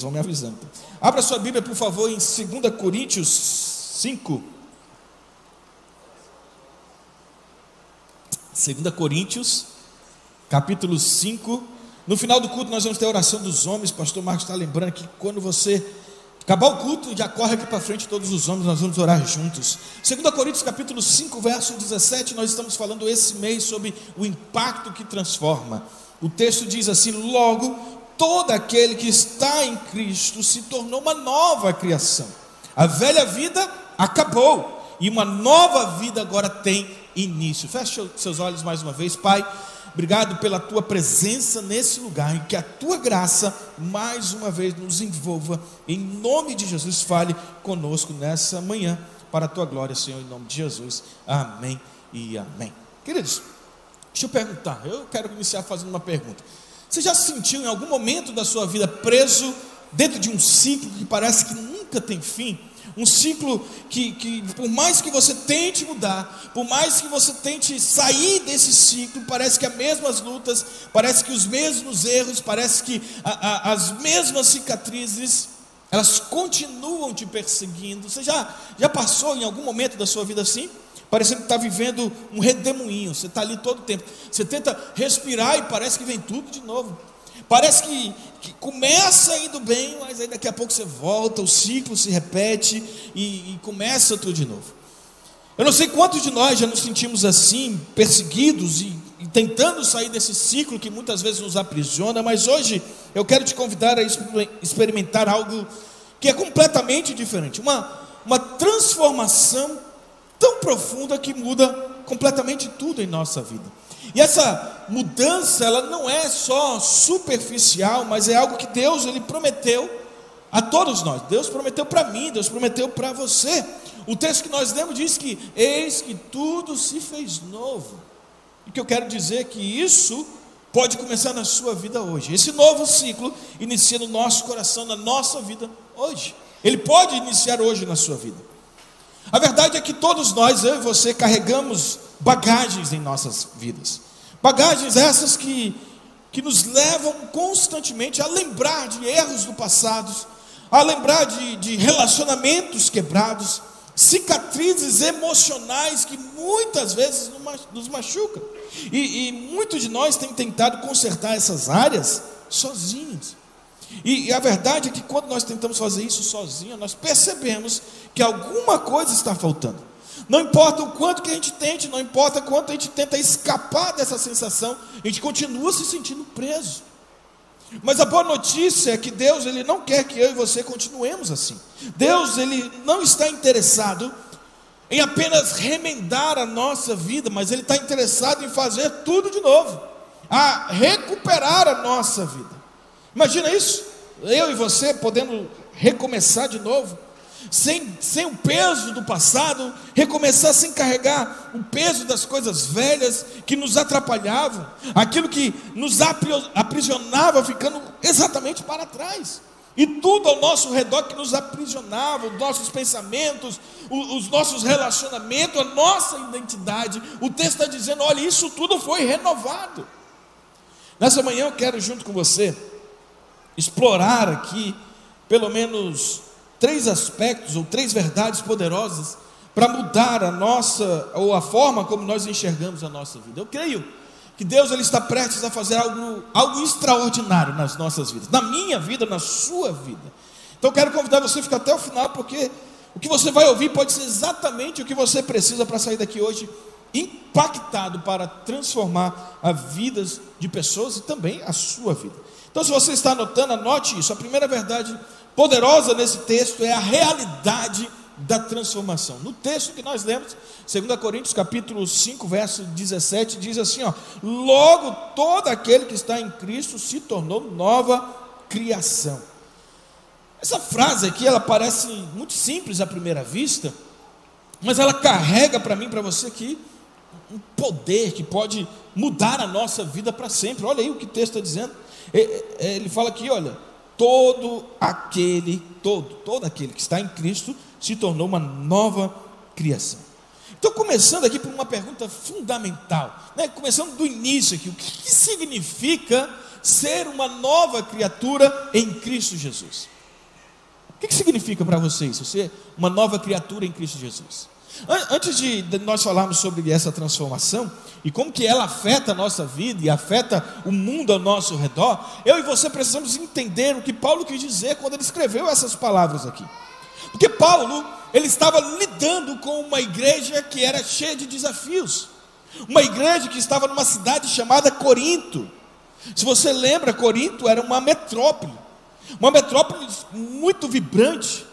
vão me avisando. Abra sua Bíblia, por favor, em 2 Coríntios 5. 2 Coríntios, capítulo 5. No final do culto nós vamos ter a oração dos homens. Pastor Marcos está lembrando que quando você acabar o culto, já corre aqui para frente todos os homens, nós vamos orar juntos. 2 Coríntios capítulo 5, verso 17, nós estamos falando esse mês sobre o impacto que transforma. O texto diz assim: logo, todo aquele que está em Cristo se tornou uma nova criação. A velha vida acabou e uma nova vida agora tem início. Feche seus olhos mais uma vez. Pai, obrigado pela tua presença nesse lugar, e que a tua graça mais uma vez nos envolva. Em nome de Jesus, fale conosco nessa manhã, para a tua glória, Senhor, em nome de Jesus. Amém e amém. Queridos, deixa eu perguntar, eu quero iniciar fazendo uma pergunta. Você já se sentiu em algum momento da sua vida preso dentro de um ciclo que parece que nunca tem fim? Um ciclo que por mais que você tente mudar, por mais que você tente sair desse ciclo, parece que as mesmas lutas, parece que os mesmos erros, parece que as mesmas cicatrizes, elas continuam te perseguindo. Você já passou em algum momento da sua vida assim? Parecendo que está vivendo um redemoinho, você está ali todo o tempo, você tenta respirar e parece que vem tudo de novo. Parece que começa indo bem, mas aí daqui a pouco você volta, o ciclo se repete e começa tudo de novo. Eu não sei quantos de nós já nos sentimos assim, perseguidos e tentando sair desse ciclo que muitas vezes nos aprisiona, mas hoje eu quero te convidar a experimentar algo que é completamente diferente, uma transformação tão profunda que muda completamente tudo em nossa vida. E essa mudança, ela não é só superficial, mas é algo que Deus, Ele prometeu a todos nós. Deus prometeu para mim, Deus prometeu para você. O texto que nós lemos diz que eis que tudo se fez novo. E o que eu quero dizer é que isso pode começar na sua vida hoje. Esse novo ciclo inicia no nosso coração, na nossa vida hoje. Ele pode iniciar hoje na sua vida. A verdade é que todos nós, eu e você, carregamos bagagens em nossas vidas. Bagagens essas que nos levam constantemente a lembrar de erros do passado, a lembrar de relacionamentos quebrados, cicatrizes emocionais que muitas vezes nos machucam. E muitos de nós têm tentado consertar essas áreas sozinhos. E a verdade é que quando nós tentamos fazer isso sozinho, nós percebemos que alguma coisa está faltando. Não importa o quanto que a gente tente, não importa o quanto a gente tenta escapar dessa sensação, a gente continua se sentindo preso. Mas a boa notícia é que Deus, Ele não quer que eu e você continuemos assim. Deus, Ele não está interessado em apenas remendar a nossa vida, mas Ele está interessado em fazer tudo de novo, a recuperar a nossa vida. Imagina isso, eu e você podendo recomeçar de novo, sem o peso do passado, recomeçar sem carregar o peso das coisas velhas que nos atrapalhavam, aquilo que nos aprisionava ficando exatamente para trás, e tudo ao nosso redor que nos aprisionava, os nossos pensamentos, os nossos relacionamentos, a nossa identidade. O texto está dizendo: olha, isso tudo foi renovado. Nessa manhã eu quero, junto com você, explorar aqui pelo menos 3 aspectos ou 3 verdades poderosas para mudar a nossa, ou a forma como nós enxergamos a nossa vida. Eu creio que Deus, Ele está prestes a fazer algo extraordinário nas nossas vidas, na minha vida, na sua vida. Então eu quero convidar você a ficar até o final, porque o que você vai ouvir pode ser exatamente o que você precisa para sair daqui hoje impactado para transformar as vidas de pessoas e também a sua vida. Então, se você está anotando, anote isso. A primeira verdade poderosa nesse texto é a realidade da transformação. No texto que nós lemos, 2 Coríntios capítulo 5, verso 17, diz assim, ó: logo todo aquele que está em Cristo se tornou nova criação. Essa frase aqui, ela parece muito simples à primeira vista, mas ela carrega para mim, para você aqui, um poder que pode mudar a nossa vida para sempre. Olha aí o que o texto está dizendo. Ele fala aqui, olha, todo aquele que está em Cristo se tornou uma nova criação. Então, começando aqui por uma pergunta fundamental, né? Começando do início aqui, o que significa ser uma nova criatura em Cristo Jesus. O que significa para você isso, ser uma nova criatura em Cristo Jesus? Antes de nós falarmos sobre essa transformação e como que ela afeta a nossa vida e afeta o mundo ao nosso redor, eu e você precisamos entender o que Paulo quis dizer quando ele escreveu essas palavras aqui. Porque Paulo, ele estava lidando com uma igreja que era cheia de desafios, uma igreja que estava numa cidade chamada Corinto. Se você lembra, Corinto era uma metrópole muito vibrante,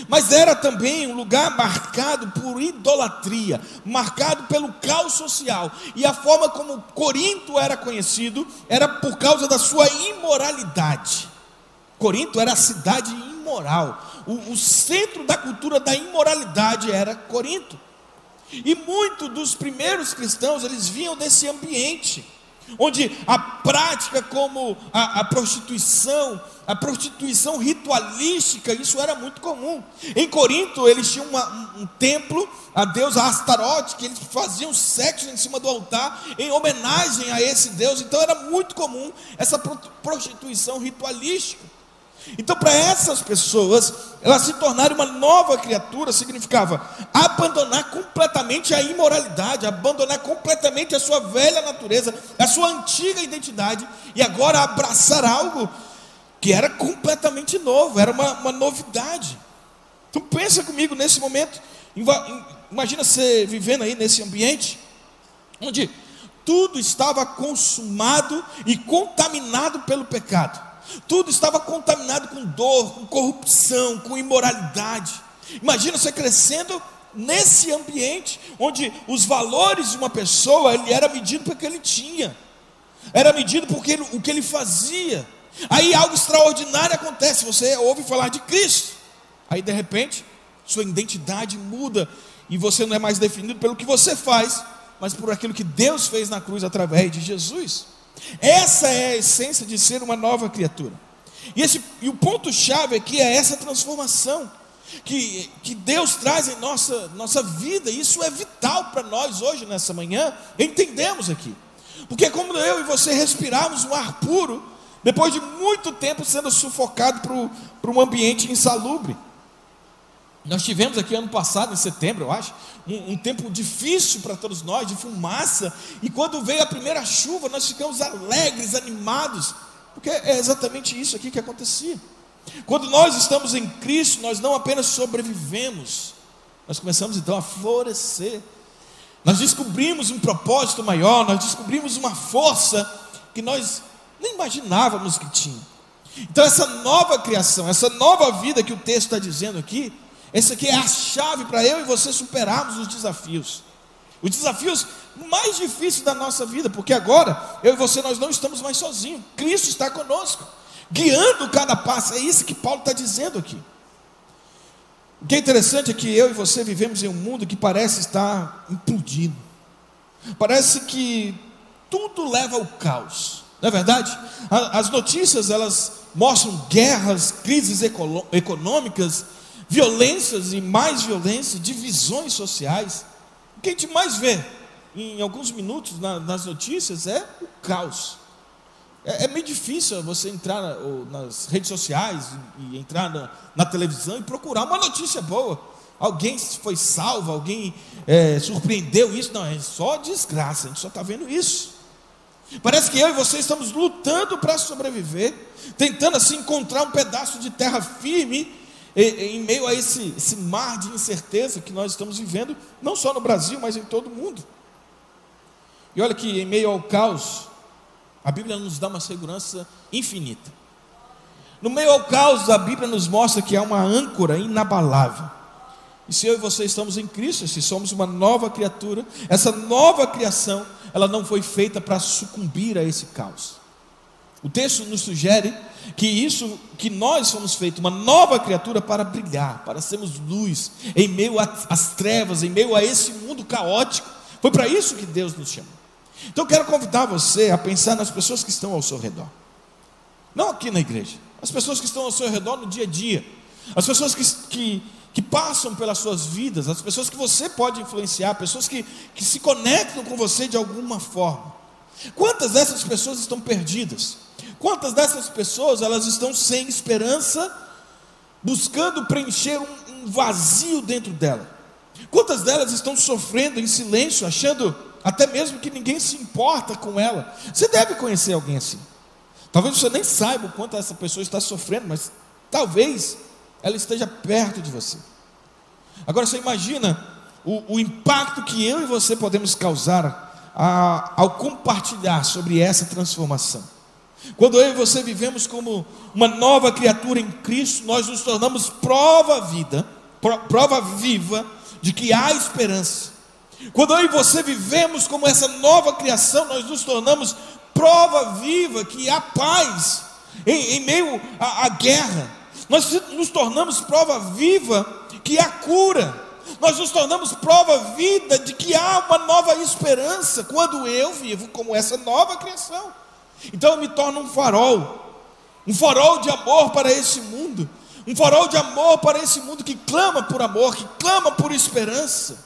mas era também um lugar marcado por idolatria, marcado pelo caos social. E a forma como Corinto era conhecido era por causa da sua imoralidade. Corinto era a cidade imoral, o centro da cultura da imoralidade era Corinto. E muitos dos primeiros cristãos, eles vinham desse ambiente, onde a prática como a prostituição ritualística, isso era muito comum. Em Corinto, eles tinham um templo, a deusa Astarote, que eles faziam sexo em cima do altar, em homenagem a esse deus. Então era muito comum essa prostituição ritualística. Então, para essas pessoas, elas se tornarem uma nova criatura, significava abandonar completamente a imoralidade, abandonar completamente a sua velha natureza, a sua antiga identidade, e agora abraçar algo que era completamente novo, era uma novidade. Então pensa comigo nesse momento, imagina você vivendo aí nesse ambiente, onde tudo estava consumado e contaminado pelo pecado. Tudo estava contaminado com dor, com corrupção, com imoralidade. Imagina você crescendo nesse ambiente, onde os valores de uma pessoa, ele era medido pelo que ele tinha, era medido por o que ele fazia. Aí algo extraordinário acontece, você ouve falar de Cristo, aí de repente, sua identidade muda, e você não é mais definido pelo que você faz, mas por aquilo que Deus fez na cruz através de Jesus. Essa é a essência de ser uma nova criatura. E o ponto-chave aqui é essa transformação que Deus traz em nossa vida. E isso é vital para nós hoje, nessa manhã, entendemos aqui. Porque é como eu e você respirarmos um ar puro, depois de muito tempo sendo sufocado por um ambiente insalubre. Nós tivemos aqui ano passado, em setembro, eu acho, um tempo difícil para todos nós, de fumaça, e quando veio a primeira chuva, nós ficamos alegres, animados, porque é exatamente isso aqui que acontecia. Quando nós estamos em Cristo, nós não apenas sobrevivemos, nós começamos então a florescer, nós descobrimos um propósito maior, nós descobrimos uma força que nós nem imaginávamos que tinha. Então essa nova criação, essa nova vida que o texto está dizendo aqui, essa aqui é a chave para eu e você superarmos os desafios mais difíceis da nossa vida, porque agora, eu e você, nós não estamos mais sozinhos, Cristo está conosco, guiando cada passo. É isso que Paulo está dizendo aqui. O que é interessante é que eu e você vivemos em um mundo que parece estar implodindo, parece que tudo leva ao caos, não é verdade? As notícias, elas mostram guerras, crises econômicas, violências e mais violência, divisões sociais. O que a gente mais vê em alguns minutos nas notícias é o caos. É meio difícil você entrar nas redes sociais e entrar na televisão e procurar uma notícia boa. Alguém foi salvo, alguém surpreendeu isso. Não, é só desgraça, a gente só está vendo isso. Parece que eu e você estamos lutando para sobreviver, tentando assim encontrar um pedaço de terra firme em meio a esse mar de incerteza que nós estamos vivendo, não só no Brasil, mas em todo o mundo. E olha que em meio ao caos, a Bíblia nos dá uma segurança infinita. No meio ao caos, a Bíblia nos mostra que há uma âncora inabalável. E se eu e você estamos em Cristo, se somos uma nova criatura, essa nova criação, ela não foi feita para sucumbir a esse caos. O texto nos sugere que nós fomos feitos uma nova criatura para brilhar, para sermos luz em meio às trevas, em meio a esse mundo caótico. Foi para isso que Deus nos chamou. Então eu quero convidar você a pensar nas pessoas que estão ao seu redor, não aqui na igreja, as pessoas que estão ao seu redor no dia a dia, as pessoas que passam pelas suas vidas, as pessoas que você pode influenciar, pessoas que se conectam com você de alguma forma. Quantas dessas pessoas estão perdidas? Quantas dessas pessoas, elas estão sem esperança, buscando preencher um vazio dentro dela? Quantas delas estão sofrendo em silêncio, achando até mesmo que ninguém se importa com ela? Você deve conhecer alguém assim. Talvez você nem saiba o quanto essa pessoa está sofrendo, mas talvez ela esteja perto de você. Agora você imagina o impacto que eu e você podemos causar ao compartilhar sobre essa transformação. Quando eu e você vivemos como uma nova criatura em Cristo, nós nos tornamos prova viva de que há esperança. Quando eu e você vivemos como essa nova criação, nós nos tornamos prova viva que há paz em meio à guerra. Nós nos tornamos prova viva que há cura. Nós nos tornamos prova viva de que há uma nova esperança quando eu vivo como essa nova criação. Então eu me torno um farol de amor para esse mundo, um farol de amor para esse mundo que clama por amor, que clama por esperança.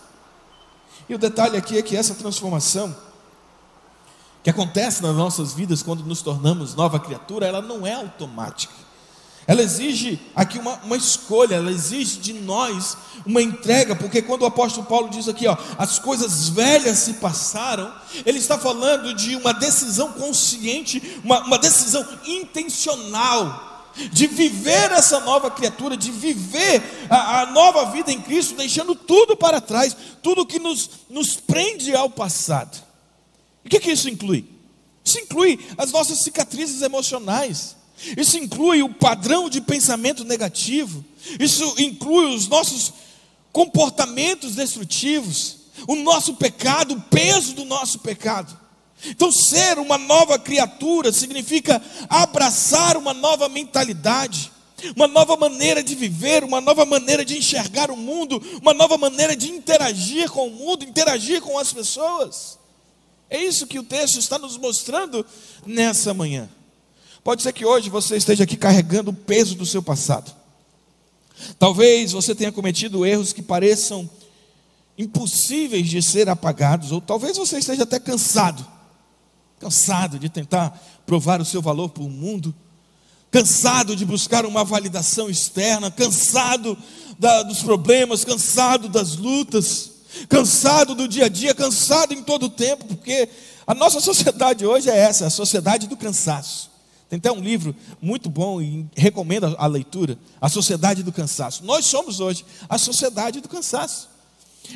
E o detalhe aqui é que essa transformação que acontece nas nossas vidas quando nos tornamos nova criatura, ela não é automática. Ela exige aqui uma escolha, ela exige de nós uma entrega, porque quando o apóstolo Paulo diz aqui, as coisas velhas se passaram, ele está falando de uma decisão consciente, uma decisão intencional, de viver essa nova criatura, de viver a nova vida em Cristo, deixando tudo para trás, tudo que nos prende ao passado. E o que isso inclui? Isso inclui as nossas cicatrizes emocionais, isso inclui o padrão de pensamento negativo, isso inclui os nossos comportamentos destrutivos, o nosso pecado, o peso do nosso pecado. Então ser uma nova criatura significa abraçar uma nova mentalidade, uma nova maneira de viver, uma nova maneira de enxergar o mundo, uma nova maneira de interagir com o mundo, interagir com as pessoas. É isso que o texto está nos mostrando nessa manhã. Pode ser que hoje você esteja aqui carregando o peso do seu passado. Talvez você tenha cometido erros que pareçam impossíveis de ser apagados, ou talvez você esteja até cansado de tentar provar o seu valor para o mundo, cansado de buscar uma validação externa, cansado dos problemas, cansado das lutas, cansado do dia a dia, cansado em todo o tempo, porque a nossa sociedade hoje é essa, a sociedade do cansaço. Tem até um livro muito bom e recomendo a leitura, A Sociedade do Cansaço. Nós somos hoje a sociedade do cansaço.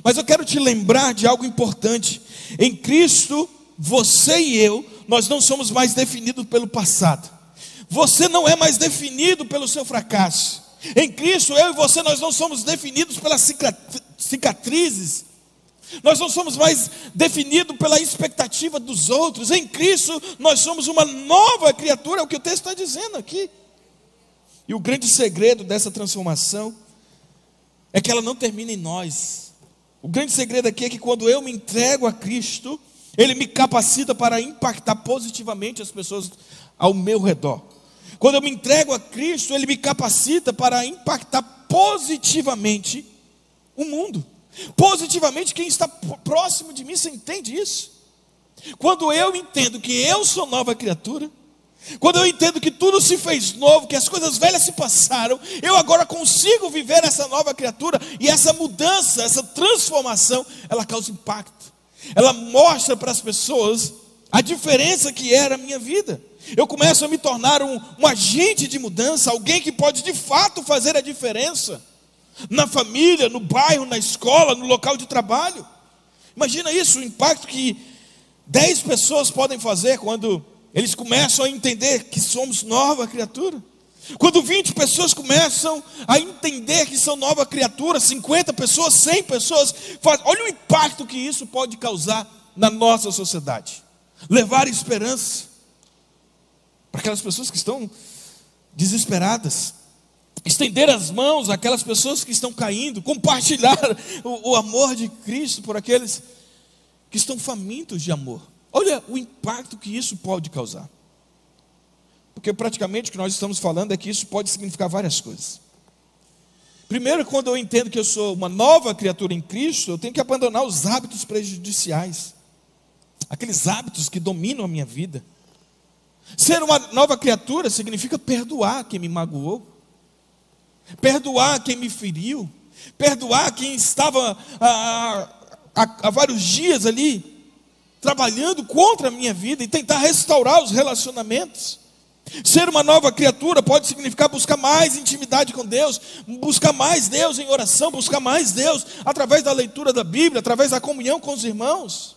Mas eu quero te lembrar de algo importante. Em Cristo, você e eu, nós não somos mais definidos pelo passado. Você não é mais definido pelo seu fracasso. Em Cristo, eu e você, nós não somos definidos pelas cicatrizes. Nós não somos mais definidos pela expectativa dos outros. Em Cristo nós somos uma nova criatura, é o que o texto está dizendo aqui. E o grande segredo dessa transformação é que ela não termina em nós. O grande segredo aqui é que quando eu me entrego a Cristo, Ele me capacita para impactar positivamente as pessoas ao meu redor. Quando eu me entrego a Cristo, Ele me capacita para impactar positivamente o mundo. Positivamente quem está próximo de mim. Você entende isso? Quando eu entendo que eu sou nova criatura, quando eu entendo que tudo se fez novo, que as coisas velhas se passaram, eu agora consigo viver essa nova criatura. E essa mudança, essa transformação, ela causa impacto. Ela mostra para as pessoas a diferença que era a minha vida. Eu começo a me tornar um agente de mudança, alguém que pode de fato fazer a diferença na família, no bairro, na escola, no local de trabalho. Imagina isso, o impacto que 10 pessoas podem fazer quando eles começam a entender que somos nova criatura. Quando 20 pessoas começam a entender que são nova criatura, 50 pessoas, 100 pessoas, olha o impacto que isso pode causar na nossa sociedade. Levar esperança para aquelas pessoas que estão desesperadas, estender as mãos àquelas pessoas que estão caindo, compartilhar o amor de Cristo por aqueles que estão famintos de amor. Olha o impacto que isso pode causar. Porque praticamente o que nós estamos falando é que isso pode significar várias coisas. Primeiro, quando eu entendo que eu sou uma nova criatura em Cristo, eu tenho que abandonar os hábitos prejudiciais, aqueles hábitos que dominam a minha vida, Ser uma nova criatura significa perdoar quem me magoou, perdoar quem me feriu, perdoar quem estava há vários dias ali trabalhando contra a minha vida e tentar restaurar os relacionamentos. Ser uma nova criatura pode significar buscar mais intimidade com Deus, buscar mais Deus em oração, buscar mais Deus através da leitura da Bíblia, através da comunhão com os irmãos.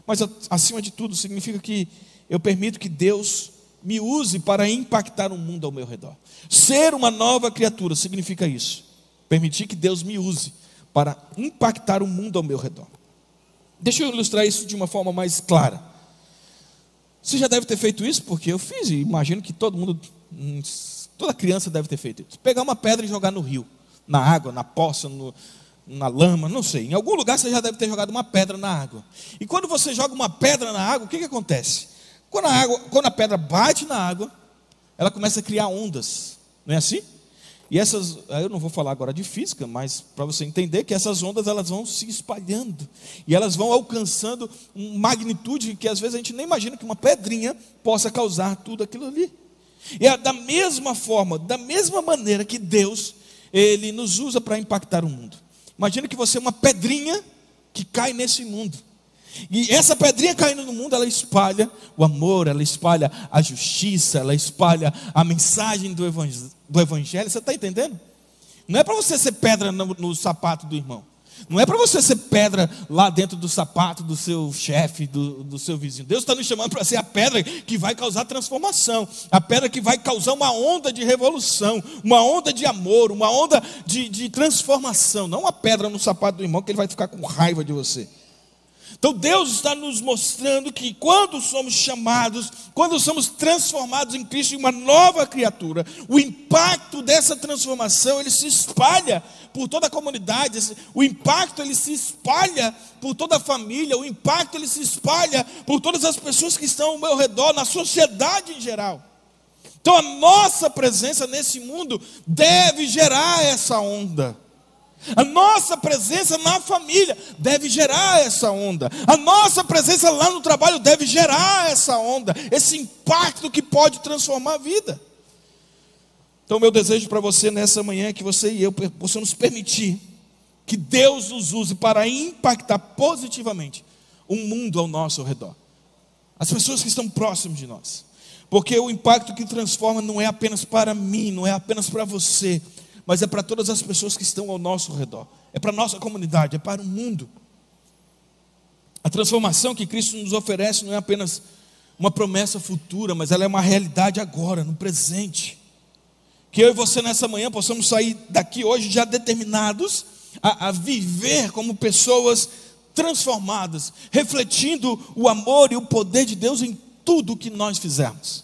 Mas acima de tudo significa que eu permito que Deus me use para impactar o mundo ao meu redor. Ser uma nova criatura significa isso, permitir que Deus me use para impactar o mundo ao meu redor. Deixa eu ilustrar isso de uma forma mais clara. Você já deve ter feito isso, porque eu fiz, e imagino que todo mundo, toda criança deve ter feito isso. Pegar uma pedra e jogar no rio, na água, na poça, na lama, não sei. Em algum lugar você já deve ter jogado uma pedra na água. E quando você joga uma pedra na água, o que acontece? Quando a pedra bate na água, ela começa a criar ondas, não é assim? E essas, eu não vou falar agora de física, mas para você entender que essas ondas elas vão se espalhando e elas vão alcançando uma magnitude que às vezes a gente nem imagina que uma pedrinha possa causar tudo aquilo ali. E é da mesma forma, da mesma maneira que Deus, Ele nos usa para impactar o mundo. Imagina que você é uma pedrinha que cai nesse mundo. E essa pedrinha caindo no mundo, ela espalha o amor, ela espalha a justiça, ela espalha a mensagem do evangelho. Você está entendendo? Não é para você ser pedra no sapato do irmão. Não é para você ser pedra lá dentro do sapato do seu chefe, do seu vizinho. Deus está nos chamando para ser a pedra que vai causar transformação, a pedra que vai causar uma onda de revolução, uma onda de amor, uma onda de transformação. Não uma pedra no sapato do irmão que ele vai ficar com raiva de você. Então Deus está nos mostrando que quando somos chamados, quando somos transformados em Cristo em uma nova criatura, o impacto dessa transformação, ele se espalha por toda a comunidade, o impacto ele se espalha por toda a família, o impacto ele se espalha por todas as pessoas que estão ao meu redor, na sociedade em geral. Então a nossa presença nesse mundo deve gerar essa onda. A nossa presença na família deve gerar essa onda. A nossa presença lá no trabalho deve gerar essa onda, esse impacto que pode transformar a vida. Então meu desejo para você nessa manhã é que você e eu possamos permitir que Deus nos use para impactar positivamente o mundo ao nosso redor, as pessoas que estão próximas de nós. Porque o impacto que transforma não é apenas para mim, não é apenas para você, mas é para todas as pessoas que estão ao nosso redor, é para a nossa comunidade, é para o mundo. A transformação que Cristo nos oferece não é apenas uma promessa futura, mas ela é uma realidade agora, no presente. Que eu e você nessa manhã possamos sair daqui hoje já determinados a viver como pessoas transformadas, refletindo o amor e o poder de Deus em tudo que nós fizermos.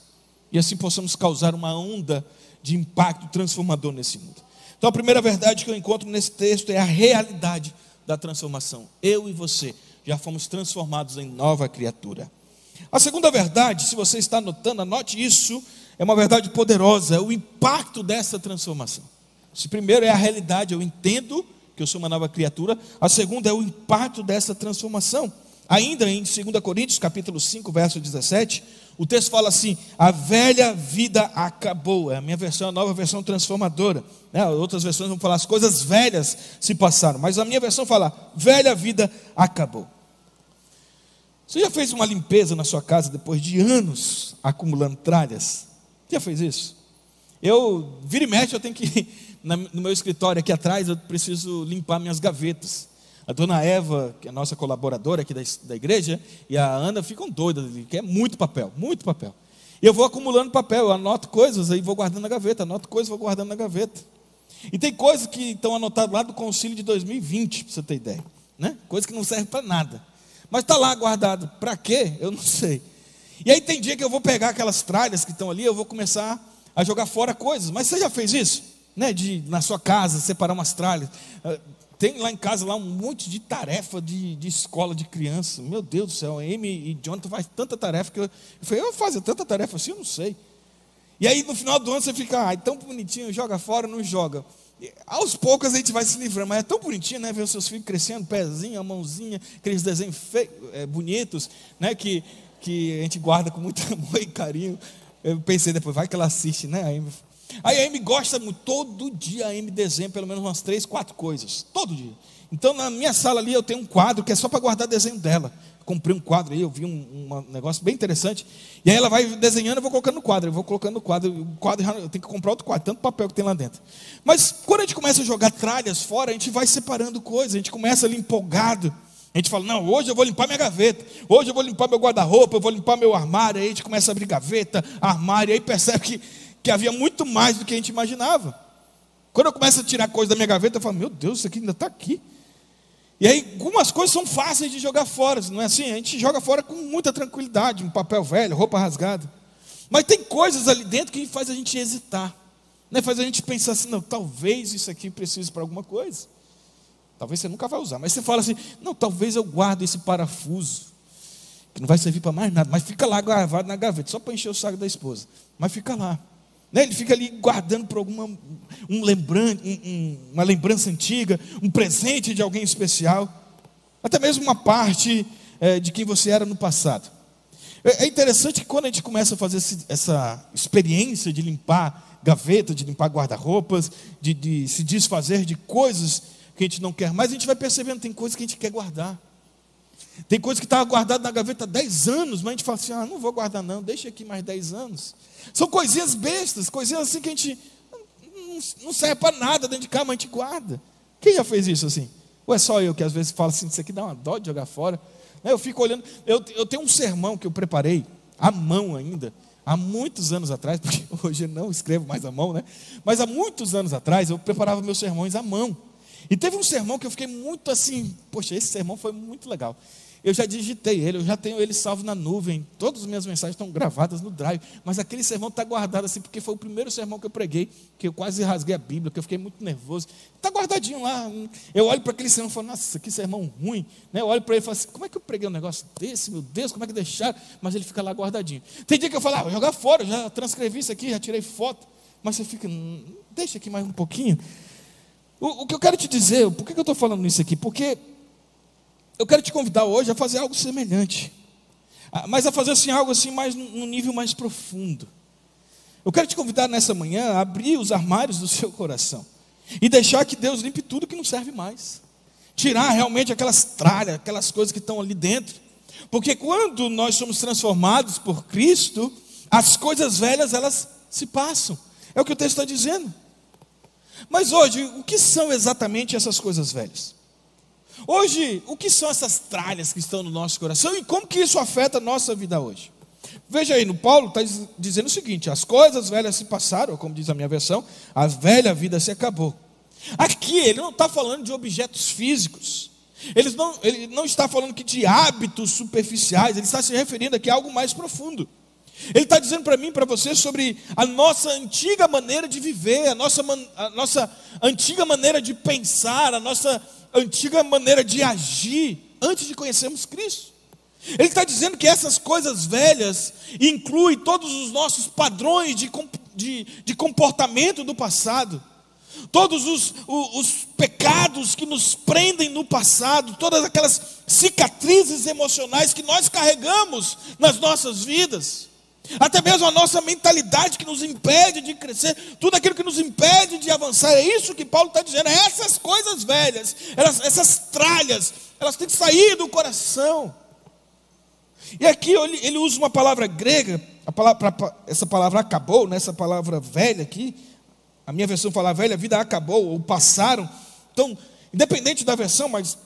E assim possamos causar uma onda de impacto transformador nesse mundo. Então a primeira verdade que eu encontro nesse texto é a realidade da transformação. Eu e você já fomos transformados em nova criatura. A segunda verdade, se você está anotando, anote isso, é uma verdade poderosa, é o impacto dessa transformação. Se primeiro é a realidade, eu entendo que eu sou uma nova criatura. A segunda é o impacto dessa transformação. Ainda em 2 Coríntios, capítulo 5, verso 17, o texto fala assim: a velha vida acabou. É a minha versão, a nova versão transformadora, né? Outras versões vão falar as coisas velhas se passaram, mas a minha versão fala: velha vida acabou. Você já fez uma limpeza na sua casa depois de anos acumulando tralhas? Já fez isso? Eu, vira e mexe, eu tenho que no meu escritório aqui atrás, eu preciso limpar minhas gavetas. A dona Eva, que é a nossa colaboradora aqui da igreja, e a Ana ficam doidas ali, que é muito papel, muito papel. E eu vou acumulando papel, eu anoto coisas, aí vou guardando na gaveta, anoto coisas, vou guardando na gaveta. E tem coisas que estão anotadas lá do concílio de 2020, para você ter ideia, né? Coisas que não servem para nada, mas está lá guardado, para quê? Eu não sei. E aí tem dia que eu vou pegar aquelas tralhas que estão ali, eu vou começar a jogar fora coisas. Mas você já fez isso? Né? Na sua casa, separar umas tralhas. Tem lá em casa lá um monte de tarefa de escola de criança. Meu Deus do céu, a Amy e Jonathan fazem tanta tarefa que eu falei, eu faço tanta tarefa assim, eu não sei. E aí no final do ano você fica, tão bonitinho, joga fora, não joga. E, aos poucos a gente vai se livrando, mas é tão bonitinho, né? Ver os seus filhos crescendo, pezinho, a mãozinha, aqueles desenhos bonitos, né? Que que a gente guarda com muito amor e carinho. Eu pensei depois, vai que ela assiste, né? Aí a Amy gosta muito, todo dia a Amy desenha pelo menos umas 3, 4 coisas, todo dia. Então na minha sala ali eu tenho um quadro que é só para guardar desenho dela. Comprei um quadro aí, eu vi um negócio bem interessante. E aí ela vai desenhando, eu vou colocando no quadro. Eu vou colocando no quadro. O quadro eu tenho que comprar outro quadro, tanto papel que tem lá dentro. Mas quando a gente começa a jogar tralhas fora, a gente vai separando coisas. A gente começa ali empolgado. A gente fala, não, hoje eu vou limpar minha gaveta. Hoje eu vou limpar meu guarda-roupa, eu vou limpar meu armário. Aí a gente começa a abrir gaveta, armário. E aí percebe que havia muito mais do que a gente imaginava. Quando eu começo a tirar coisa da minha gaveta, eu falo, meu Deus, isso aqui ainda está aqui. E aí algumas coisas são fáceis de jogar fora, não é assim? A gente joga fora com muita tranquilidade, um papel velho, roupa rasgada. Mas tem coisas ali dentro que faz a gente hesitar, né? Faz a gente pensar assim, não, talvez isso aqui precise para alguma coisa. Talvez você nunca vai usar, mas você fala assim, não, talvez eu guardo esse parafuso, que não vai servir para mais nada, mas fica lá gravado na gaveta, só para encher o saco da esposa. Mas fica lá. Né? Ele fica ali guardando por alguma uma lembrança antiga, um presente de alguém especial, até mesmo uma parte de quem você era no passado. É interessante que quando a gente começa a fazer essa experiência de limpar gaveta, de limpar guarda-roupas, de se desfazer de coisas que a gente não quer mais, a gente vai percebendo que tem coisas que a gente quer guardar. Tem coisas que estavam guardadas na gaveta há 10 anos, mas a gente fala assim, não vou guardar não, deixa aqui mais 10 anos. São coisinhas bestas, coisinhas assim que a gente não serve para nada dentro de casa, mas a gente guarda. Quem já fez isso assim? Ou é só eu que às vezes falo assim, isso aqui dá uma dó de jogar fora? Eu fico olhando, eu tenho um sermão que eu preparei, à mão ainda, há muitos anos atrás, porque hoje eu não escrevo mais à mão, né? Mas há muitos anos atrás eu preparava meus sermões à mão. E teve um sermão que eu fiquei muito assim, poxa, esse sermão foi muito legal. Eu já digitei ele, eu já tenho ele salvo na nuvem, todas as minhas mensagens estão gravadas no Drive, mas aquele sermão está guardado assim, porque foi o primeiro sermão que eu preguei, que eu quase rasguei a Bíblia, que eu fiquei muito nervoso. Está guardadinho lá. Eu olho para aquele sermão e falo, nossa, que sermão ruim. Eu olho para ele e falo assim, como é que eu preguei um negócio desse, meu Deus, como é que deixaram? Mas ele fica lá guardadinho. Tem dia que eu falo, vou jogar fora, eu já transcrevi isso aqui, já tirei foto, mas você fica, deixa aqui mais um pouquinho. O que eu quero te dizer, por que eu estou falando isso aqui? Porque eu quero te convidar hoje a fazer algo semelhante, mas a fazer assim, algo assim mais num nível mais profundo. Eu quero te convidar nessa manhã a abrir os armários do seu coração e deixar que Deus limpe tudo que não serve mais. Tirar realmente aquelas tralhas, aquelas coisas que estão ali dentro. Porque quando nós somos transformados por Cristo, as coisas velhas elas se passam. É o que o texto está dizendo. Mas hoje, o que são exatamente essas coisas velhas? Hoje, o que são essas tralhas que estão no nosso coração e como que isso afeta a nossa vida hoje? Veja aí, no Paulo está dizendo o seguinte, as coisas velhas se passaram, como diz a minha versão, a velha vida se acabou. Aqui ele não está falando de objetos físicos, ele não está falando que de hábitos superficiais, ele está se referindo aqui a algo mais profundo. Ele está dizendo para mim e para você sobre a nossa antiga maneira de viver, a nossa antiga maneira de pensar, a nossa antiga maneira de agir antes de conhecermos Cristo. Ele está dizendo que essas coisas velhas incluem todos os nossos padrões de comportamento do passado, todos os pecados que nos prendem no passado, todas aquelas cicatrizes emocionais que nós carregamos nas nossas vidas. Até mesmo a nossa mentalidade que nos impede de crescer, tudo aquilo que nos impede de avançar, é isso que Paulo está dizendo, essas coisas velhas, essas tralhas, elas têm que sair do coração. E aqui ele usa uma palavra grega, essa palavra acabou, né, essa palavra velha aqui, a minha versão fala velha, a vida acabou, ou passaram. Então, independente da versão, mas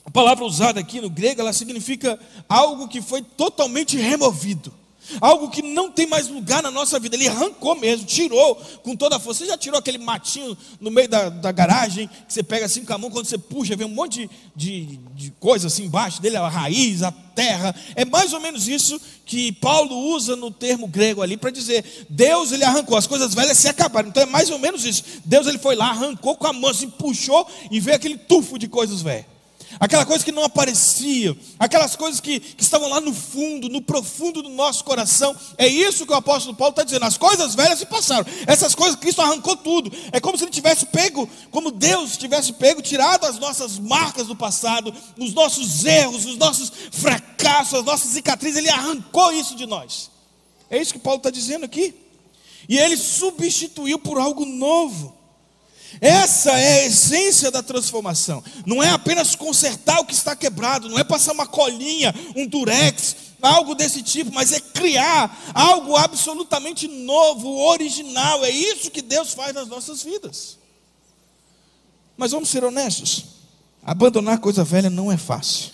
a palavra usada aqui no grego, ela significa algo que foi totalmente removido. Algo que não tem mais lugar na nossa vida. Ele arrancou mesmo, tirou com toda a força. Você já tirou aquele matinho no meio da garagem, que você pega assim com a mão, quando você puxa, vem um monte de coisa assim embaixo dele, a raiz, a terra. É mais ou menos isso que Paulo usa no termo grego ali, para dizer, Deus ele arrancou, as coisas velhas se acabaram. Então é mais ou menos isso. Deus ele foi lá, arrancou com a mão, assim, puxou e veio aquele tufo de coisas velhas. aquela coisa que não aparecia, aquelas coisas que estavam lá no fundo, no profundo do nosso coração. É isso que o apóstolo Paulo está dizendo. As coisas velhas se passaram, essas coisas Cristo arrancou tudo. É como se ele tivesse pego, como Deus tivesse pego, tirado as nossas marcas do passado, os nossos erros, os nossos fracassos, as nossas cicatrizes. Ele arrancou isso de nós. É isso que Paulo está dizendo aqui. E ele substituiu por algo novo. Essa é a essência da transformação. Não é apenas consertar o que está quebrado, não é passar uma colinha, um durex, algo desse tipo, mas é criar algo absolutamente novo, original. É isso que Deus faz nas nossas vidas. Mas vamos ser honestos, abandonar coisa velha não é fácil.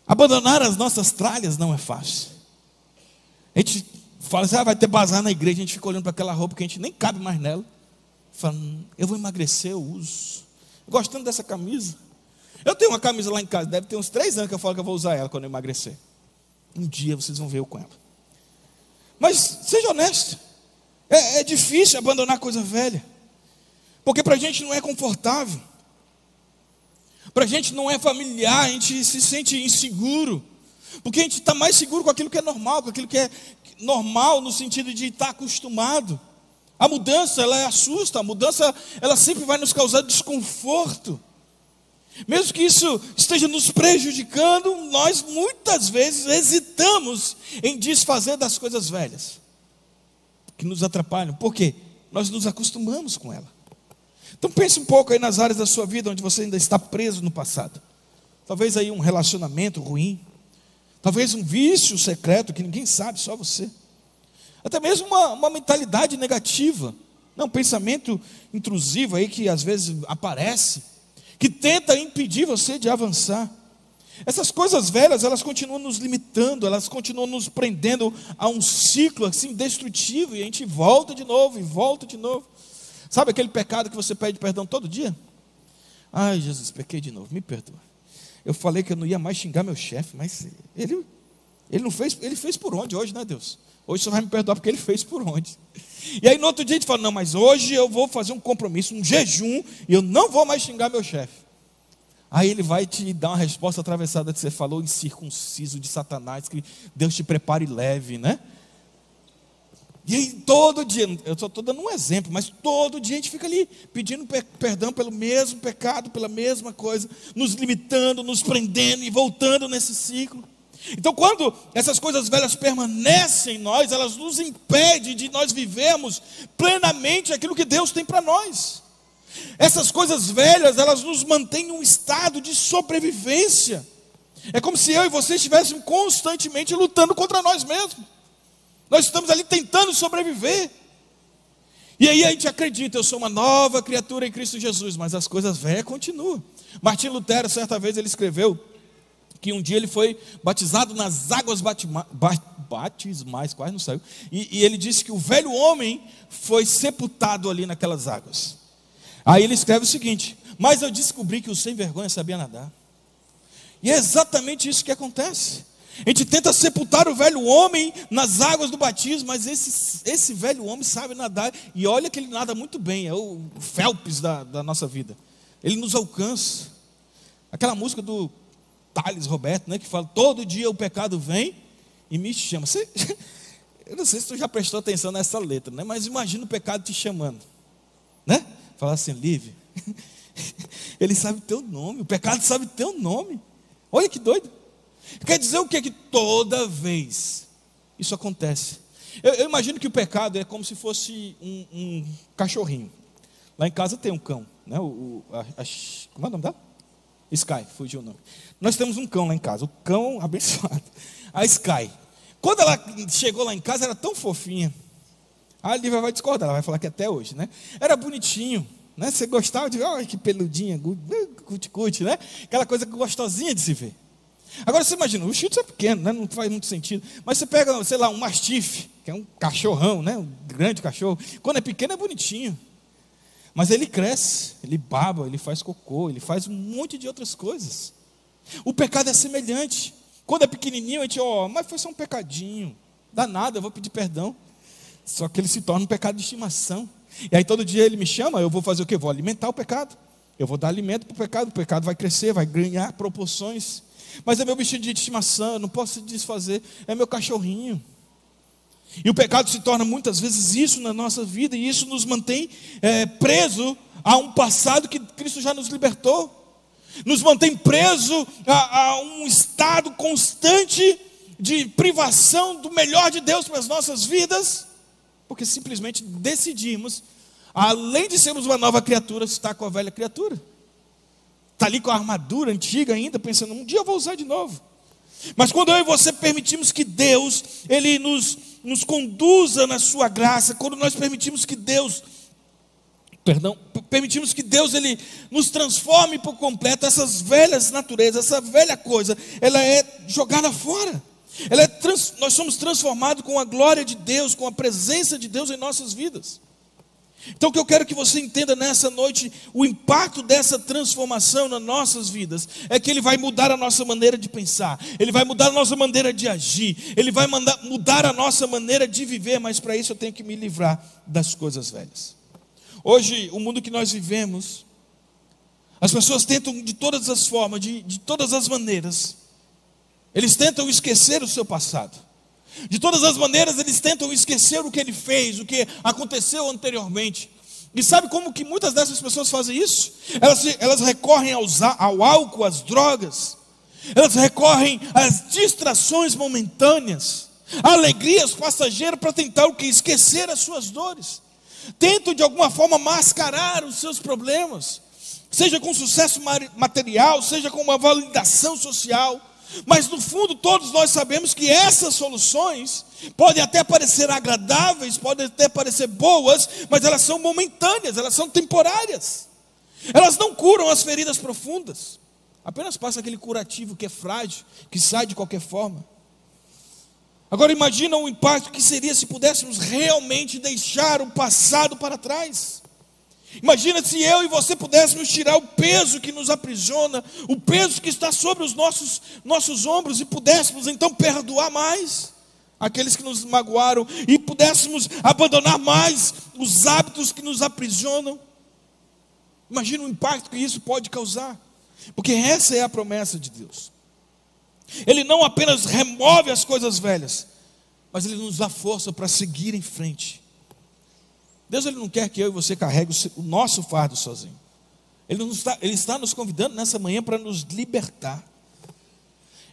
Abandonar as nossas tralhas não é fácil. A gente fala assim, vai ter bazar na igreja, a gente fica olhando para aquela roupa que a gente nem cabe mais nela. Fala, eu vou emagrecer, eu uso. Gostando dessa camisa. Eu tenho uma camisa lá em casa, deve ter uns 3 anos que eu falo que eu vou usar ela quando eu emagrecer. Um dia vocês vão ver eu com ela. Mas seja honesto, é difícil abandonar coisa velha. Porque para a gente não é confortável. Para a gente não é familiar, a gente se sente inseguro. Porque a gente está mais seguro com aquilo que é normal, com aquilo que é normal no sentido de estar acostumado. A mudança, ela assusta, a mudança, ela sempre vai nos causar desconforto. Mesmo que isso esteja nos prejudicando, nós muitas vezes hesitamos em desfazer das coisas velhas, que nos atrapalham. Por quê? Nós nos acostumamos com ela. Então pense um pouco aí nas áreas da sua vida onde você ainda está preso no passado. Talvez aí um relacionamento ruim, talvez um vício secreto que ninguém sabe, só você. Até mesmo uma mentalidade negativa, um pensamento intrusivo aí que às vezes aparece, que tenta impedir você de avançar. Essas coisas velhas, elas continuam nos limitando, elas continuam nos prendendo a um ciclo assim destrutivo, e a gente volta de novo e volta de novo. Sabe aquele pecado que você pede perdão todo dia? Ai, Jesus, pequei de novo, me perdoa. Eu falei que eu não ia mais xingar meu chefe, mas ele não fez, ele fez por onde hoje, né, Deus? Hoje você vai me perdoar porque ele fez por onde. E aí no outro dia a gente fala, não, mas hoje eu vou fazer um compromisso, um jejum, e eu não vou mais xingar meu chefe. Aí ele vai te dar uma resposta atravessada que você falou, incircunciso de Satanás, que Deus te prepare e leve, né? E aí todo dia, eu só estou dando um exemplo, mas todo dia a gente fica ali pedindo perdão pelo mesmo pecado, pela mesma coisa, nos limitando, nos prendendo e voltando nesse ciclo. Então quando essas coisas velhas permanecem em nós, elas nos impedem de nós vivermos plenamente aquilo que Deus tem para nós. Essas coisas velhas, elas nos mantêm em um estado de sobrevivência. É como se eu e você estivéssemos constantemente lutando contra nós mesmos. Nós estamos ali tentando sobreviver. E aí a gente acredita, eu sou uma nova criatura em Cristo Jesus, mas as coisas velhas continuam. Martim Lutero, certa vez, ele escreveu que um dia ele foi batizado nas águas batismais, quase não saiu. E ele disse que o velho homem foi sepultado ali naquelas águas. Aí ele escreve o seguinte: mas eu descobri que o sem vergonha sabia nadar. E é exatamente isso que acontece. A gente tenta sepultar o velho homem nas águas do batismo, mas esse velho homem sabe nadar. E olha que ele nada muito bem, é o Phelps da nossa vida. Ele nos alcança. Aquela música do Thales Roberto, né, que fala, todo dia o pecado vem e me chama. Eu não sei se tu já prestou atenção nessa letra, né, mas imagina o pecado te chamando, né? Falar assim, Lívia, ele sabe teu nome, o pecado sabe teu nome. Olha que doido. Quer dizer o que? Que toda vez isso acontece. Eu imagino que o pecado é como se fosse um cachorrinho. Lá em casa tem um cão, né? Como é o nome dela? Sky, fugiu o nome. Nós temos um cão lá em casa, o cão abençoado, a Sky. Quando ela chegou lá em casa, era tão fofinha. A Lívia vai discordar, ela vai falar que até hoje, né? Era bonitinho, né? Você gostava de ver, olha que peludinha, cuti-cuti, né? Aquela coisa gostosinha de se ver. Agora você imagina, o Shih Tzu é pequeno, né? Não faz muito sentido. Mas você pega, sei lá, um mastife, que é um cachorrão, né? Um grande cachorro. Quando é pequeno é bonitinho. Mas ele cresce, ele baba, ele faz cocô, ele faz um monte de outras coisas. O pecado é semelhante. Quando é pequenininho, a gente, mas foi só um pecadinho. Dá nada, eu vou pedir perdão. Só que ele se torna um pecado de estimação. E aí todo dia ele me chama, eu vou fazer o quê? Vou alimentar o pecado. Eu vou dar alimento para o pecado vai crescer, vai ganhar proporções. Mas é meu bichinho de estimação, eu não posso desfazer, é meu cachorrinho. E o pecado se torna muitas vezes isso na nossa vida, e isso nos mantém preso a um passado que Cristo já nos libertou. Nos mantém preso a um estado constante de privação do melhor de Deus para as nossas vidas, porque simplesmente decidimos, além de sermos uma nova criatura, estar com a velha criatura. Está ali com a armadura antiga ainda, pensando, um dia eu vou usar de novo. Mas quando eu e você permitimos que Deus, Ele nos conduza na sua graça, quando nós permitimos que Deus, Ele nos transforme por completo, essas velhas naturezas, essa velha coisa, ela é jogada fora. Nós somos transformados com a glória de Deus, com a presença de Deus em nossas vidas. Então o que eu quero que você entenda nessa noite, o impacto dessa transformação nas nossas vidas, é que Ele vai mudar a nossa maneira de pensar, Ele vai mudar a nossa maneira de agir, Ele vai mudar a nossa maneira de viver, mas para isso eu tenho que me livrar das coisas velhas. Hoje, o mundo que nós vivemos, as pessoas tentam de todas as formas, de todas as maneiras, eles tentam esquecer o seu passado. De todas as maneiras eles tentam esquecer o que ele fez, o que aconteceu anteriormente. E sabe como que muitas dessas pessoas fazem isso? Elas recorrem ao álcool, às drogas. Elas recorrem às distrações momentâneas, a alegrias passageiras para tentar o que? Esquecer as suas dores. Tentam de alguma forma mascarar os seus problemas, seja com sucesso material, seja com uma validação social. Mas no fundo todos nós sabemos que essas soluções podem até parecer agradáveis, podem até parecer boas, mas elas são momentâneas, elas são temporárias. Elas não curam as feridas profundas, apenas passa aquele curativo que é frágil, que sai de qualquer forma. Agora imagina o impacto que seria se pudéssemos realmente deixar o passado para trás. Imagina se eu e você pudéssemos tirar o peso que nos aprisiona, o peso que está sobre os nossos ombros, e pudéssemos então perdoar mais aqueles que nos magoaram, e pudéssemos abandonar mais os hábitos que nos aprisionam. Imagina o impacto que isso pode causar, porque essa é a promessa de Deus. Ele não apenas remove as coisas velhas, mas Ele nos dá força para seguir em frente. Deus, Ele não quer que eu e você carregue o nosso fardo sozinho. Ele está nos convidando nessa manhã para nos libertar.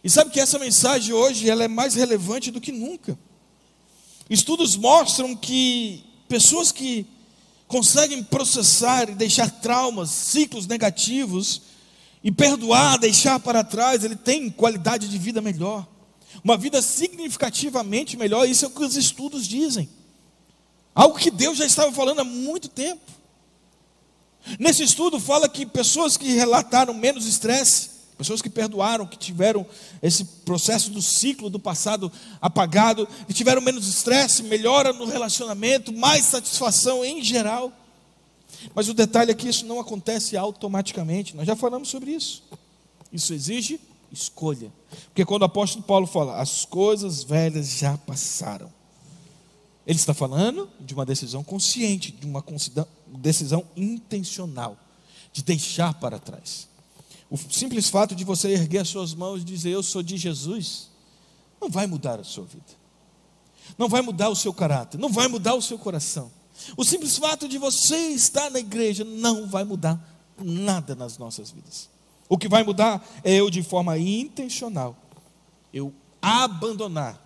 E sabe que essa mensagem hoje ela é mais relevante do que nunca. Estudos mostram que pessoas que conseguem processar e deixar traumas, ciclos negativos, e perdoar, deixar para trás, ele tem qualidade de vida melhor, uma vida significativamente melhor. Isso é o que os estudos dizem. Algo que Deus já estava falando há muito tempo. Nesse estudo fala que pessoas que relataram menos estresse, pessoas que perdoaram, que tiveram esse processo do ciclo do passado apagado, e tiveram menos estresse, melhora no relacionamento, mais satisfação em geral. Mas o detalhe é que isso não acontece automaticamente. Nós já falamos sobre isso. Isso exige escolha. Porque quando o apóstolo Paulo fala, as coisas velhas já passaram, ele está falando de uma decisão consciente, de uma decisão intencional, de deixar para trás. O simples fato de você erguer as suas mãos e dizer, eu sou de Jesus, não vai mudar a sua vida. Não vai mudar o seu caráter, não vai mudar o seu coração. O simples fato de você estar na igreja não vai mudar nada nas nossas vidas. O que vai mudar é eu, de forma intencional, eu abandonar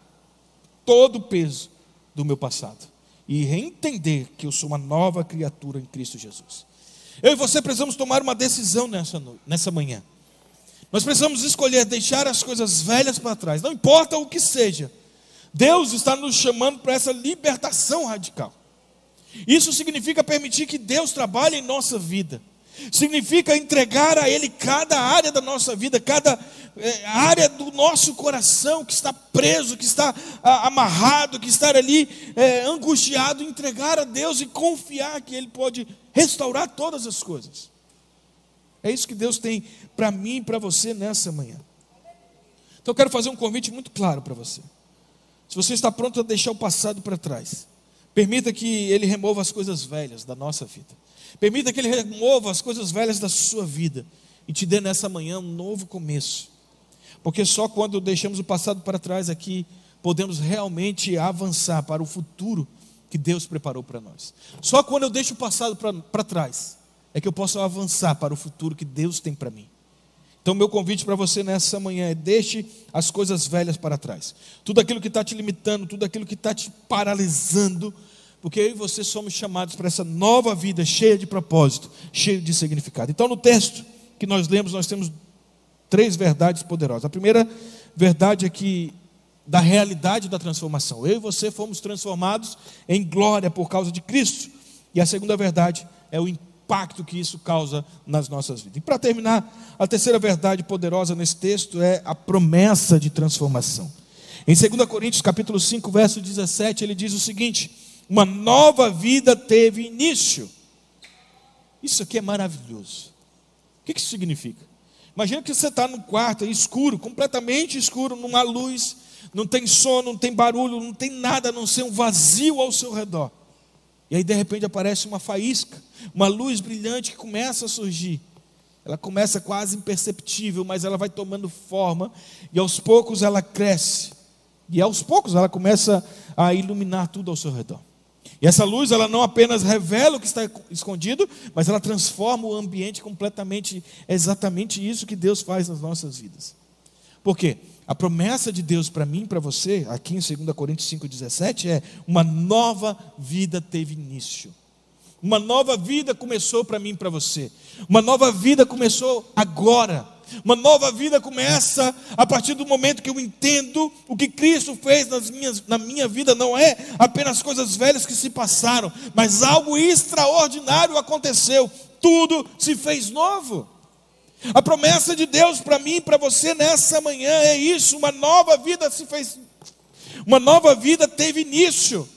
todo o peso do meu passado e entender que eu sou uma nova criatura em Cristo Jesus. Eu e você precisamos tomar uma decisão nessa manhã. Nós precisamos escolher deixar as coisas velhas para trás, não importa o que seja. Deus está nos chamando para essa libertação radical. Isso significa permitir que Deus trabalhe em nossa vida. Significa entregar a Ele cada área da nossa vida, cada área do nosso coração que está preso, que está amarrado, que está ali angustiado, entregar a Deus e confiar que Ele pode restaurar todas as coisas. É isso que Deus tem para mim e para você nessa manhã. Então eu quero fazer um convite muito claro para você. Se você está pronto a deixar o passado para trás, Permita que Ele remova as coisas velhas da nossa vida. Permita que Ele remova as coisas velhas da sua vida e te dê nessa manhã um novo começo. Porque só quando deixamos o passado para trás aqui, podemos realmente avançar para o futuro que Deus preparou para nós. Só quando eu deixo o passado para trás, é que eu posso avançar para o futuro que Deus tem para mim. Então meu convite para você nessa manhã é: deixe as coisas velhas para trás. Tudo aquilo que está te limitando, tudo aquilo que está te paralisando, porque eu e você somos chamados para essa nova vida cheia de propósito, cheia de significado. Então no texto que nós lemos, nós temos 3 verdades poderosas. A primeira verdade é que da realidade da transformação. Eu e você fomos transformados em glória por causa de Cristo. E a segunda verdade é o impacto que isso causa nas nossas vidas. E para terminar, a terceira verdade poderosa nesse texto é a promessa de transformação. Em 2 Coríntios capítulo 5, verso 17, ele diz o seguinte: uma nova vida teve início. Isso aqui é maravilhoso. O que isso significa? Imagina que você está num quarto escuro, completamente escuro, numa luz, não tem som, não tem barulho, não tem nada a não ser um vazio ao seu redor. E aí de repente aparece uma faísca, uma luz brilhante que começa a surgir. Ela começa quase imperceptível, mas ela vai tomando forma, e aos poucos ela cresce. E aos poucos ela começa a iluminar tudo ao seu redor. E essa luz, ela não apenas revela o que está escondido, mas ela transforma o ambiente completamente. É exatamente isso que Deus faz nas nossas vidas. Por quê? A promessa de Deus para mim e para você, aqui em 2 Coríntios 5,17, é: uma nova vida teve início. Uma nova vida começou para mim e para você. Uma nova vida começou agora. Uma nova vida começa a partir do momento que eu entendo o que Cristo fez na minha vida. Não é apenas coisas velhas que se passaram, mas algo extraordinário aconteceu. Tudo se fez novo. A promessa de Deus para mim e para você nessa manhã é isso: uma nova vida se fez, uma nova vida teve início.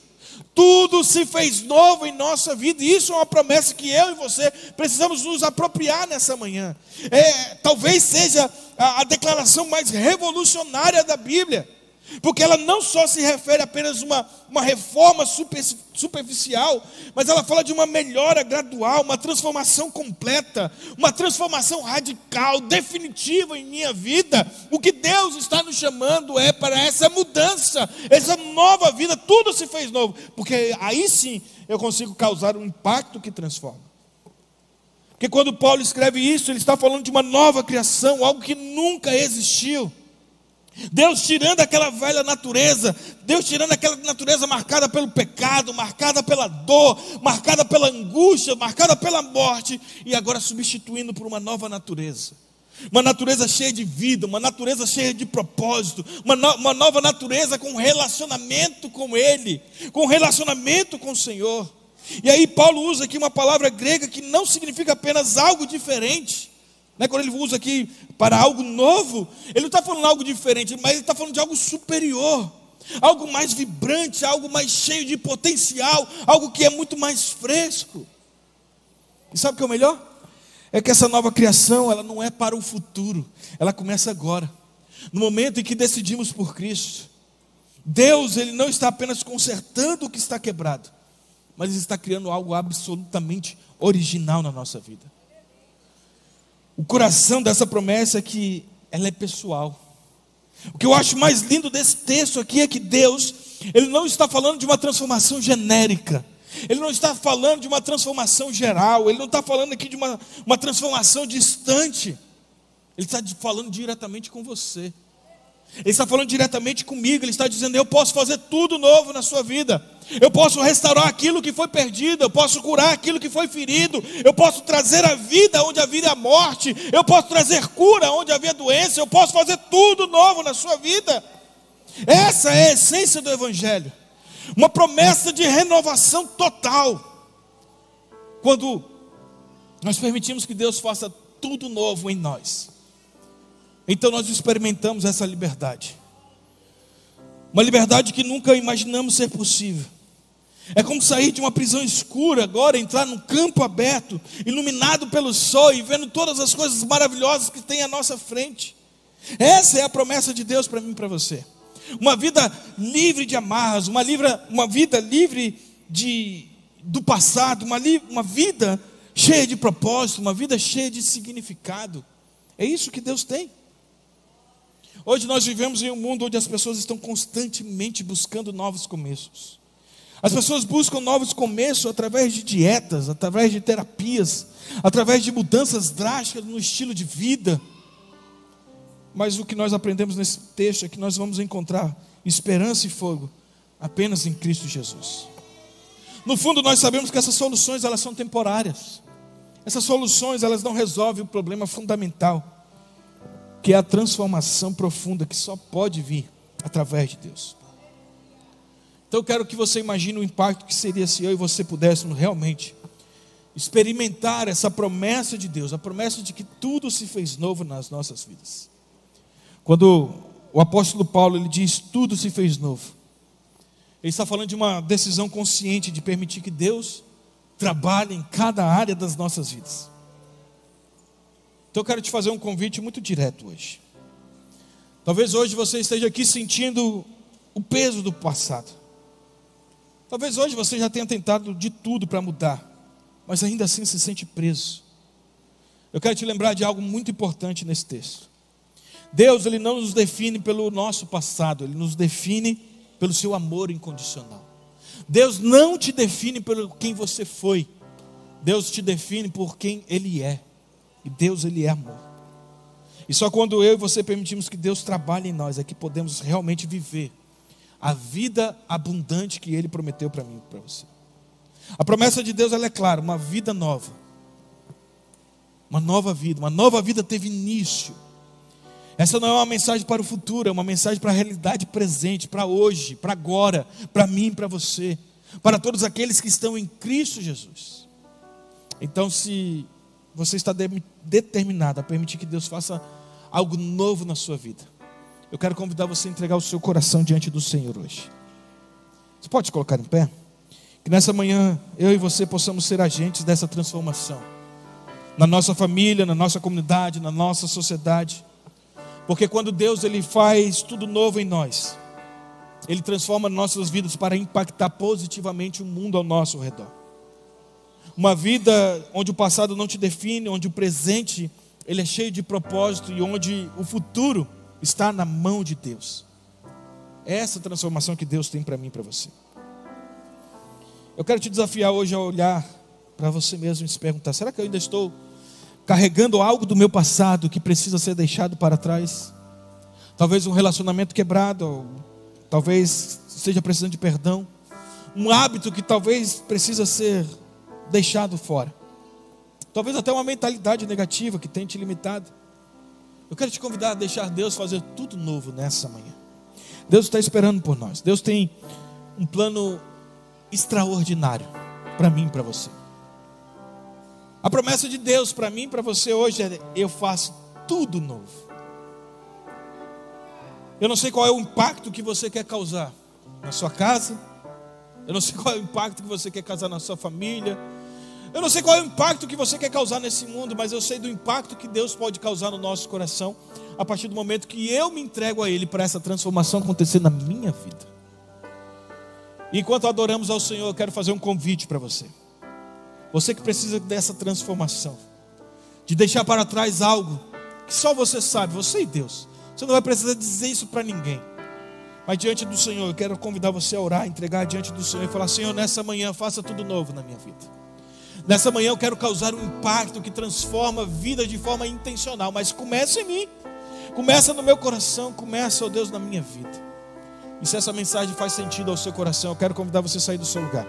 Tudo se fez novo em nossa vida, e isso é uma promessa que eu e você precisamos nos apropriar nessa manhã. Talvez seja a declaração mais revolucionária da Bíblia, porque ela não só se refere apenas a uma reforma superficial, mas ela fala de uma melhora gradual, uma transformação completa, uma transformação radical, definitiva em minha vida. O que Deus está nos chamando é para essa mudança, essa nova vida. Tudo se fez novo, porque aí sim eu consigo causar um impacto que transforma. Porque quando Paulo escreve isso, ele está falando de uma nova criação, algo que nunca existiu. Deus tirando aquela velha natureza, Deus tirando aquela natureza marcada pelo pecado, marcada pela dor, marcada pela angústia, marcada pela morte, e agora substituindo por uma nova natureza. Uma natureza cheia de vida, uma natureza cheia de propósito, uma nova natureza com relacionamento com Ele, com relacionamento com o Senhor. E aí Paulo usa aqui uma palavra grega que não significa apenas algo diferente. Quando ele usa aqui para algo novo, ele não está falando algo diferente, mas ele está falando de algo superior, algo mais vibrante, algo mais cheio de potencial, algo que é muito mais fresco. E sabe o que é o melhor? É que essa nova criação, ela não é para o futuro, ela começa agora, no momento em que decidimos por Cristo. Deus, Ele não está apenas consertando o que está quebrado, mas Ele está criando algo absolutamente original na nossa vida. O coração dessa promessa é que ela é pessoal. O que eu acho mais lindo desse texto aqui é que Deus, Ele não está falando de uma transformação genérica, Ele não está falando de uma transformação geral, Ele não está falando aqui de uma transformação distante. Ele está falando diretamente com você. Ele está falando diretamente comigo. Ele está dizendo: eu posso fazer tudo novo na sua vida. Eu posso restaurar aquilo que foi perdido. Eu posso curar aquilo que foi ferido. Eu posso trazer a vida onde havia a morte. Eu posso trazer cura onde havia doença. Eu posso fazer tudo novo na sua vida. Essa é a essência do Evangelho. Uma promessa de renovação total. Quando nós permitimos que Deus faça tudo novo em nós, então nós experimentamos essa liberdade. Uma liberdade que nunca imaginamos ser possível. É como sair de uma prisão escura agora, entrar num campo aberto, iluminado pelo sol e vendo todas as coisas maravilhosas que tem à nossa frente. Essa é a promessa de Deus para mim e para você. Uma vida livre de amarras, uma vida livre do passado, uma vida cheia de propósito, uma vida cheia de significado. É isso que Deus tem. Hoje nós vivemos em um mundo onde as pessoas estão constantemente buscando novos começos. As pessoas buscam novos começos através de dietas, através de terapias, através de mudanças drásticas no estilo de vida. Mas o que nós aprendemos nesse texto é que nós vamos encontrar esperança e fogo apenas em Cristo Jesus. No fundo, nós sabemos que essas soluções, elas são temporárias. Essas soluções, elas não resolvem o problema fundamental, que é a transformação profunda que só pode vir através de Deus. Então eu quero que você imagine o impacto que seria se eu e você pudéssemos realmente experimentar essa promessa de Deus, a promessa de que tudo se fez novo nas nossas vidas. Quando o apóstolo Paulo ele diz tudo se fez novo, ele está falando de uma decisão consciente de permitir que Deus trabalhe em cada área das nossas vidas. Então eu quero te fazer um convite muito direto hoje. Talvez hoje você esteja aqui sentindo o peso do passado. Talvez hoje você já tenha tentado de tudo para mudar, mas ainda assim se sente preso. Eu quero te lembrar de algo muito importante nesse texto. Deus, Ele não nos define pelo nosso passado, Ele nos define pelo seu amor incondicional. Deus não te define pelo quem você foi, Deus te define por quem Ele é. E Deus, Ele é amor. E só quando eu e você permitimos que Deus trabalhe em nós é que podemos realmente viver a vida abundante que Ele prometeu para mim e para você. A promessa de Deus, ela é clara, uma vida nova. Uma nova vida teve início. Essa não é uma mensagem para o futuro, é uma mensagem para a realidade presente, para hoje, para agora, para mim e para você, para todos aqueles que estão em Cristo Jesus. Então, se você está determinado a permitir que Deus faça algo novo na sua vida, eu quero convidar você a entregar o seu coração diante do Senhor hoje. Você pode se colocar em pé? Que nessa manhã eu e você possamos ser agentes dessa transformação na nossa família, na nossa comunidade, na nossa sociedade. Porque quando Deus Ele faz tudo novo em nós, Ele transforma nossas vidas para impactar positivamente o mundo ao nosso redor. Uma vida onde o passado não te define, onde o presente ele é cheio de propósito e onde o futuro está na mão de Deus. É essa transformação que Deus tem para mim e para você. Eu quero te desafiar hoje a olhar para você mesmo e se perguntar: será que eu ainda estou carregando algo do meu passado que precisa ser deixado para trás? Talvez um relacionamento quebrado, talvez esteja precisando de perdão, um hábito que talvez precisa ser deixado fora, talvez até uma mentalidade negativa que tem te limitado. Eu quero te convidar a deixar Deus fazer tudo novo nessa manhã. Deus está esperando por nós. Deus tem um plano extraordinário para mim e para você. A promessa de Deus para mim e para você hoje é: eu faço tudo novo. Eu não sei qual é o impacto que você quer causar na sua casa, eu não sei qual é o impacto que você quer causar na sua família, eu não sei qual é o impacto que você quer causar nesse mundo, mas eu sei do impacto que Deus pode causar no nosso coração a partir do momento que eu me entrego a Ele para essa transformação acontecer na minha vida. E enquanto adoramos ao Senhor, eu quero fazer um convite para você. Você que precisa dessa transformação, de deixar para trás algo que só você sabe, você e Deus. Você não vai precisar dizer isso para ninguém. Mas diante do Senhor, eu quero convidar você a orar, entregar diante do Senhor e falar: Senhor, nessa manhã faça tudo novo na minha vida. Nessa manhã eu quero causar um impacto que transforma a vida de forma intencional. Mas começa em mim, começa no meu coração, começa, ó Deus, na minha vida. E se essa mensagem faz sentido ao seu coração, eu quero convidar você a sair do seu lugar